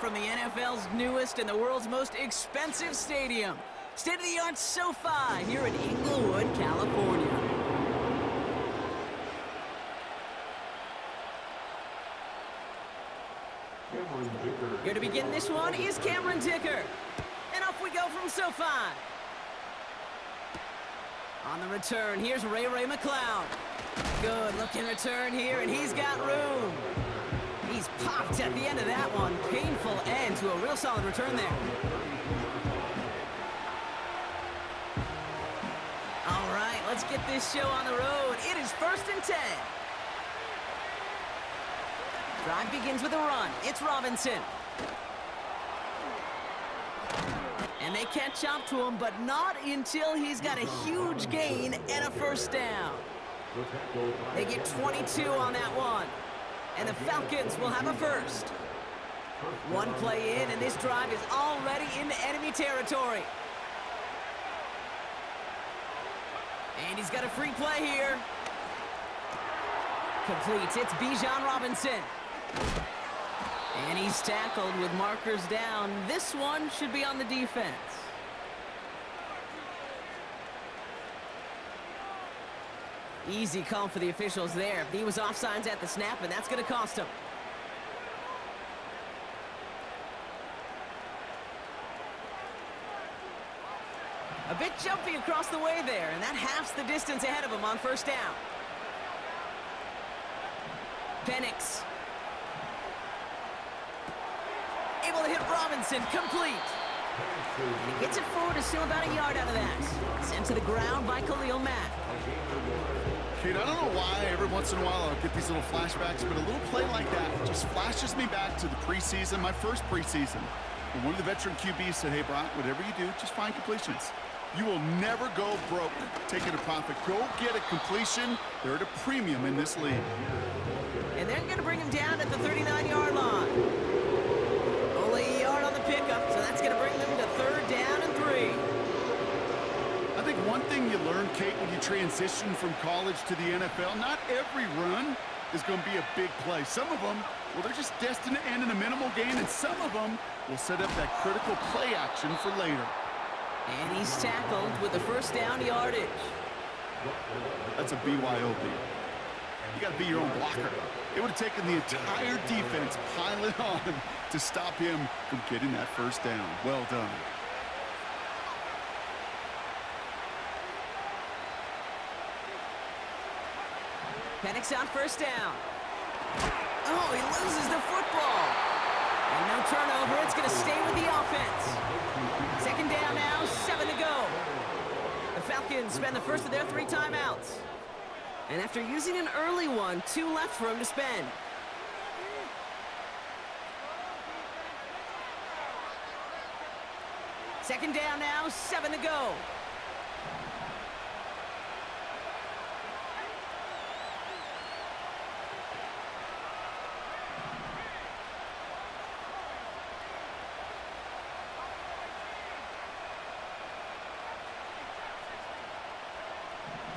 from the NFL's newest and the world's most expensive stadium. State-of-the-art SoFi here in Inglewood, California. Here to begin this one is Cameron Dicker. And off we go from SoFi. On the return, here's Ray McLeod. Good looking return here, and he's got room. He's popped at the end of that one. Painful end to a real solid return there. All right, let's get this show on the road. It is 1st and 10. Drive begins with a run. It's Robinson. And they catch up to him, but not until he's got a huge gain and a first down. They get 22 on that one. And the Falcons will have a first. One play in, and this drive is already into enemy territory. And he's got a free play here. Completes. It's Bijan Robinson. And he's tackled with markers down. This one should be on the defense. Easy call for the officials there. He was offsides at the snap, and that's going to cost him. A bit jumpy across the way there, and that halves the distance ahead of him on first down. Penix. Able to hit Robinson, complete. And he gets it forward to still about a yard out of that. Sent to the ground by Khalil Mack. Kate, I don't know why every once in a while I'll get these little flashbacks, but a little play like that just flashes me back to the preseason, my first preseason. And one of the veteran QBs said, hey, Brock, whatever you do, just find completions. You will never go broke taking a profit. Go get a completion. They're at a premium in this league. And they're going to bring him down at the 39-yard line. Only a yard on the pickup, so that's going to bring them to 3rd down and 3. I think one thing you learn, Kate, when you transition from college to the NFL, not every run is going to be a big play. Some of them, well, they're just destined to end in a minimal gain, and some of them will set up that critical play action for later. And he's tackled with the first down yardage. That's a BYOB. You got to be your own blocker. It would have taken the entire defense piling on to stop him from getting that first down. Well done. Penix on first down. Oh, he loses the football. And no turnover. It's going to stay with the offense. 2nd down now, 7 to go. The Falcons spend the first of their 3 timeouts. And after using an early one, 2 left for him to spend. Second down now, 7 to go.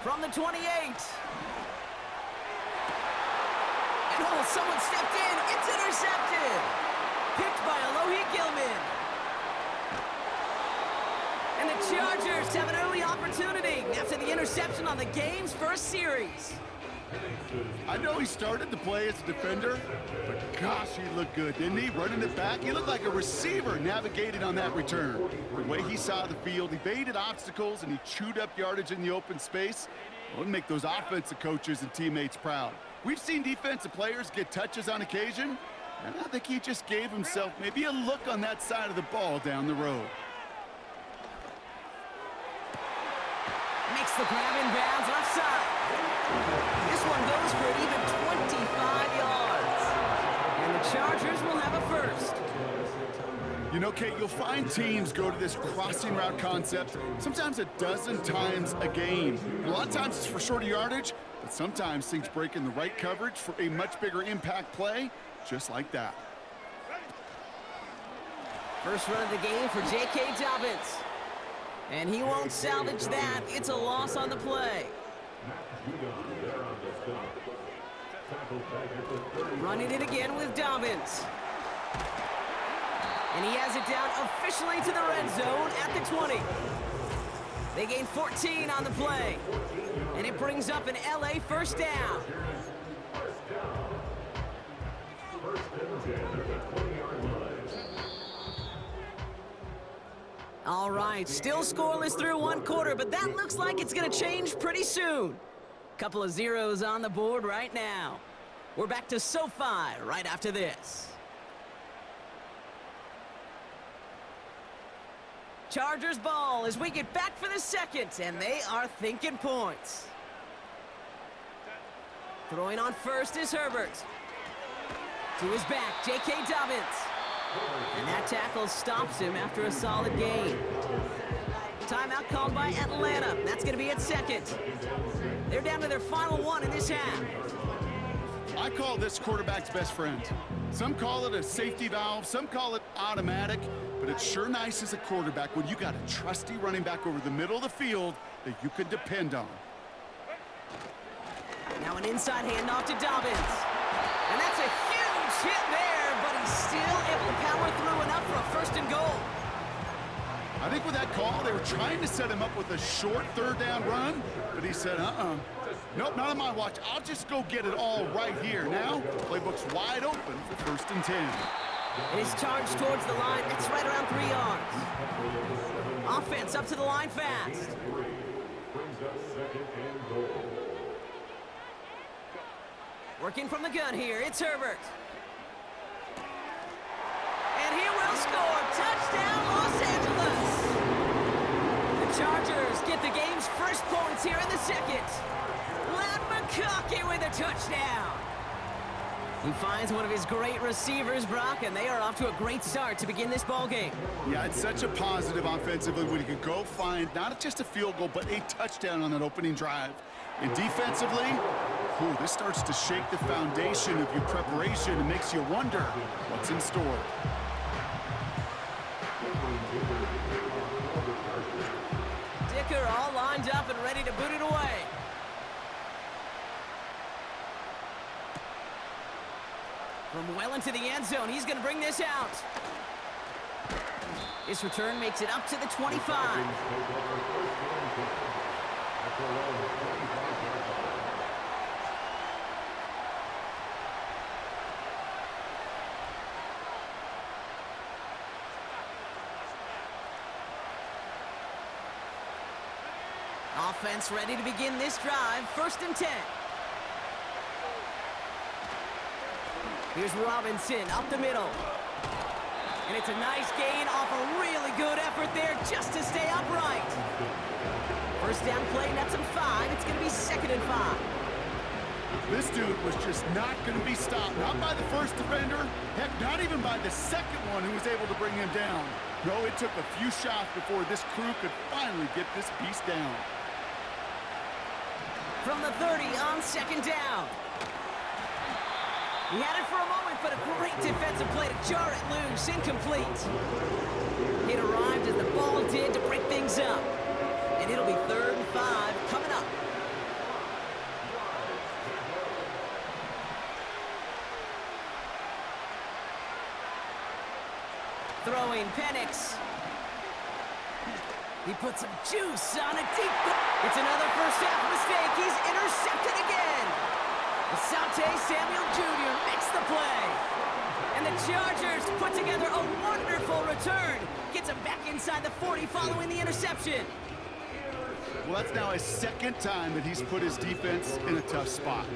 From the 28. And oh, someone stepped in. It's intercepted. Picked by Alohi Gilman. And the Chargers have an early opportunity after the interception on the game's first series. I know he started the play as a defender, but gosh, he looked good, didn't he? Running it back, he looked like a receiver navigating on that return. The way he saw the field, he baited obstacles, and he chewed up yardage in the open space. It would make those offensive coaches and teammates proud. We've seen defensive players get touches on occasion, and I think he just gave himself maybe a look on that side of the ball down the road. Makes the grab in bounds left side. This one goes for an even 25 yards. And the Chargers will have a first. You know, Kate, you'll find teams go to this crossing route concept sometimes a dozen times a game. And a lot of times it's for shorter yardage, but sometimes things break in the right coverage for a much bigger impact play, just like that. First run of the game for J.K. Dobbins. And he won't salvage that. It's a loss on the play. Running it again with Dobbins. And he has it down officially to the red zone at the 20. They gain 14 on the play. And it brings up an LA first down. All right, still scoreless through one quarter, but that looks like it's going to change pretty soon. Couple of zeros on the board right now. We're back to SoFi right after this. Chargers ball as we get back for the second, and they are thinking points. Throwing on first is Herbert. To his back, J.K. Dobbins. And that tackle stops him after a solid gain. Timeout called by Atlanta. That's going to be at second. They're down to their final one in this half. I call this quarterback's best friend. Some call it a safety valve, some call it automatic, but it's sure nice as a quarterback when you got a trusty running back over the middle of the field that you can depend on. Now an inside handoff to Dobbins. And that's a huge hit there, but he's still able to power through enough for a first and goal. I think with that call, they were trying to set him up with a short third down run, but he said, nope, not on my watch. I'll just go get it all right here. Now, playbook's wide open for first and 10. And his charge towards the line, it's right around 3 yards. Offense up to the line fast. Working from the gun here, it's Herbert. And he will score. Touchdown, Los Angeles. The Chargers get the game's first points here in the second. Len McConkey with a touchdown. He finds one of his great receivers, Brock, and they are off to a great start to begin this ball game. Yeah, it's such a positive offensively when you can go find not just a field goal, but a touchdown on that opening drive. And defensively, this starts to shake the foundation of your preparation and makes you wonder what's in store. Dicker all lined up and ready to boot it away. From well into the end zone, he's going to bring this out. His return makes it up to the 25. Offense ready to begin this drive. First and 10. Here's Robinson up the middle. And it's a nice gain off a really good effort there just to stay upright. First down play, nets him 5. It's going to be 2nd and 5. This dude was just not going to be stopped. Not by the first defender. Heck, not even by the second one who was able to bring him down. No, it took a few shots before this crew could finally get this beast down. From the 30 on 2nd down. He had it for a moment, but a great defensive play to jar it loose. Incomplete. It arrived as the ball did to break things up. And it'll be 3rd and 5 coming up. Throwing Penix. He put some juice on a deep. It's another first half mistake. He's intercepted again. Asante Samuel Jr. makes the play. And the Chargers put together a wonderful return. Gets him back inside the 40 following the interception. Well, that's now his 2nd time that he's put his defense in a tough spot.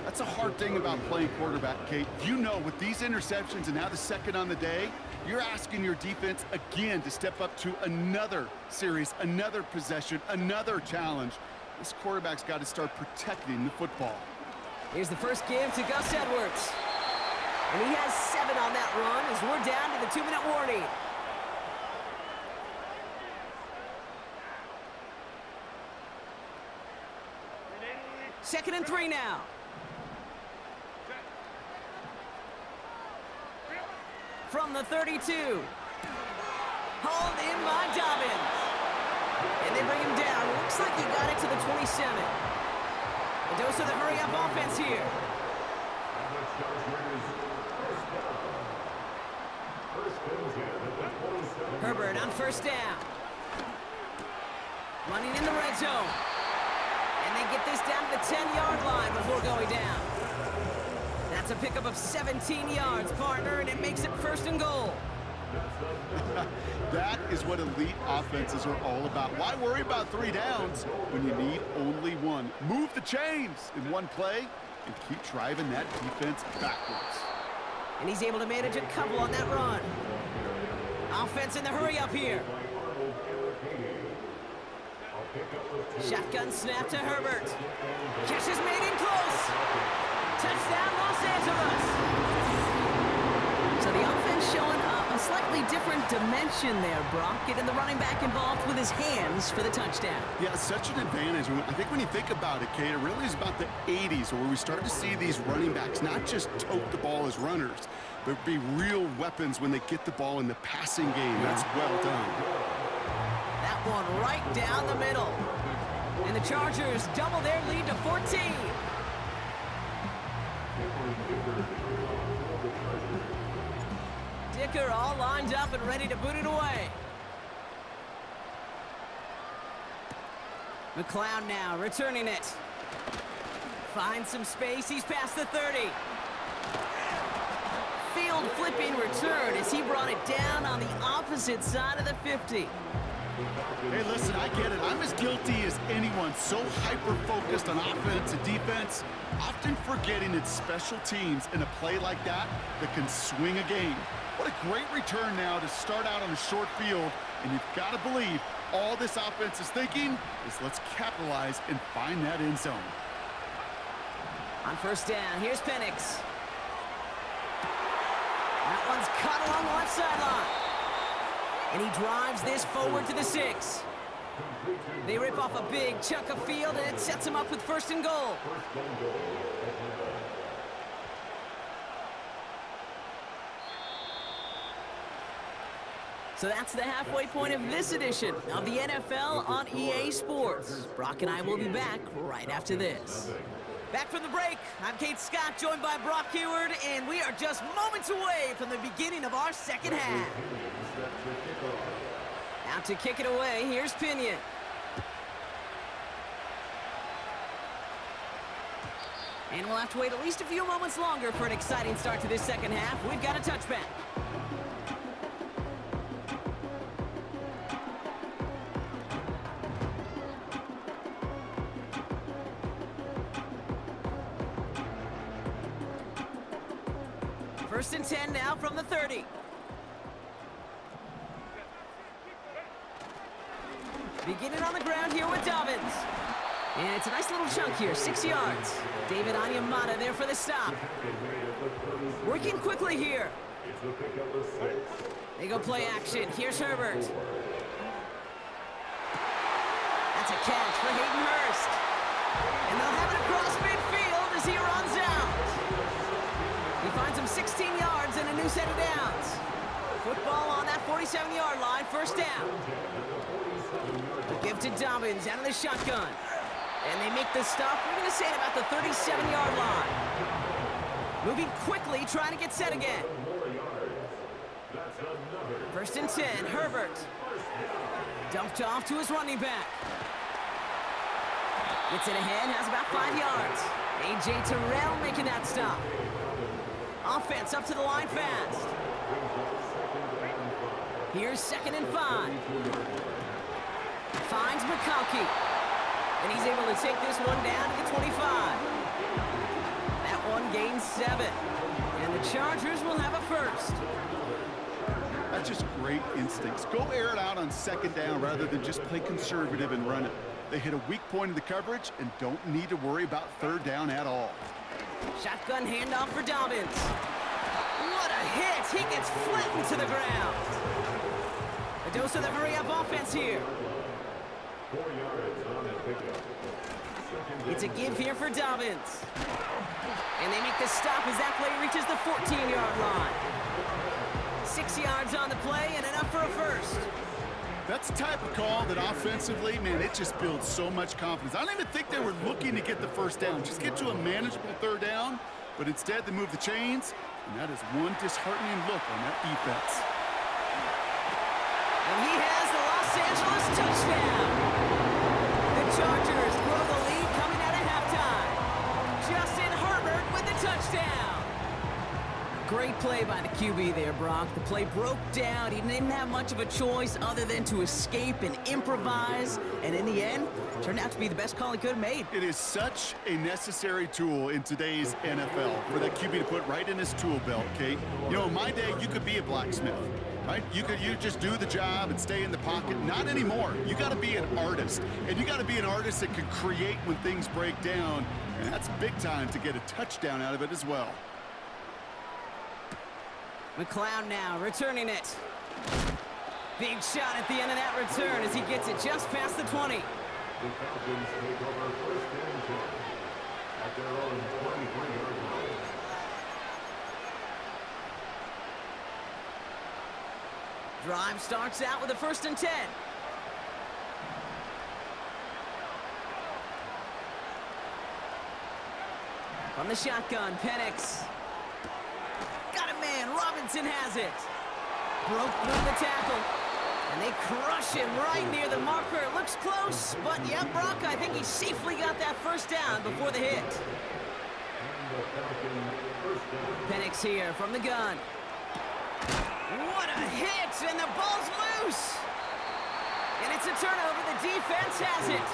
That's a hard thing about playing quarterback, Kate. You know, with these interceptions and now the 2nd on the day, you're asking your defense again to step up to another series, another possession, another challenge. This quarterback's got to start protecting the football. Here's the first give to Gus Edwards. And he has 7 on that run as we're down to the 2-minute warning. Second and 3 now. From the 32. Hauled in by Dobbins. And they bring him down. Looks like he got it to the 27. A dose of the hurry-up offense here. First and Herbert on first down. Running in the red zone. And they get this down to the 10-yard line before going down. That's a pickup of 17 yards, partner, and it makes it first and goal. That is what elite offenses are all about. Why worry about 3 downs when you need only 1? Move the chains in one play and keep driving that defense backwards. And he's able to manage a couple on that run. Offense in the hurry up here. Shotgun snap to Herbert. Catch is made in close. Touchdown, Los Angeles. So the offense showing a slightly different dimension there, Brock. Getting the running back involved with his hands for the touchdown. Yeah, such an advantage. I think when you think about it, Kate, it really is about the 80s where we start to see these running backs not just tote the ball as runners, but be real weapons when they get the ball in the passing game. That's well done. That one right down the middle. And the Chargers double their lead to 14. Dicker all lined up and ready to boot it away. McLeod now returning it. Finds some space. He's past the 30. Field flipping return as he brought it down on the opposite side of the 50. Hey, listen, I get it. I'm as guilty as anyone. So hyper-focused on offense and defense, often forgetting it's special teams in a play like that can swing a game. What a great return now to start out on a short field, and you've got to believe all this offense is thinking is let's capitalize and find that end zone. On first down, here's Penix. That one's cut along the left sideline. And he drives this forward to the 6. They rip off a big chunk of field, and it sets him up with first and goal. So that's the halfway point of this edition of the NFL on EA Sports. Brock and I will be back right after this. Back from the break, I'm Kate Scott, joined by Brock Heward, and we are just moments away from the beginning of our second half. Out to kick it away, here's Pinion. And we'll have to wait at least a few moments longer for an exciting start to this second half. We've got a touchback. First and 10 now from the 30. Beginning on the ground here with Dobbins. And it's a nice little chunk here, 6 yards. David Onyemata there for the stop. Working quickly here. They go play action. Here's Herbert. That's a catch for Hayden Hurst. And they'll have it across midfield as he runs out. He finds him 16 yards and a new set of downs. Football on that 47-yard line, first down. Give to Dobbins out of the shotgun. And they make the stop, we're going to say at about the 37-yard line. Moving quickly, trying to get set again. First and 10, Herbert. Dumped off to his running back. Gets it ahead, has about 5 yards. A.J. Terrell making that stop. Offense up to the line fast. Here's second and 5. Finds McConkey. And he's able to take this one down to the 25. That one gains 7. And the Chargers will have a first. That's just great instincts. Go air it out on second down rather than just play conservative and run it. They hit a weak point in the coverage and don't need to worry about third down at all. Shotgun handoff for Dobbins. What a hit! He gets flattened to the ground. A dose of the hurry-up offense here. It's a give here for Dobbins. And they make the stop as that play reaches the 14-yard line. 6 yards on the play and enough for a first. That's the type of call that offensively, man, it just builds so much confidence. I don't even think they were looking to get the first down. Just get to a manageable third down, but instead they move the chains, and that is one disheartening look on that defense. touchdown. The Chargers grow the lead coming out of halftime. Justin Herbert with the touchdown. Great play by the QB there, Brock. The play broke down. He didn't have much of a choice other than to escape and improvise. And in the end, turned out to be the best call he could have made. It is such a necessary tool in today's NFL for that QB to put right in his tool belt, Kate. You know, in my day, you could be a blacksmith, right? You just do the job and stay in the pocket. Not anymore. You got to be an artist. And you got to be an artist that can create when things break down. And that's big time to get a touchdown out of it as well. McLeod now returning it. Big shot at the end of that return as he gets it just past the 20. The Falcons take over first and 10 at their own 23-yard line. Drive starts out with a 1st and 10. From the shotgun, Penix. Got a man, Robinson has it. Broke through the tackle. And they crush him right near the marker. It looks close, but yeah, Brock, I think he safely got that 1st down before the hit. Penix here from the gun. What a hit, and the ball's loose. And it's a turnover. The defense has it.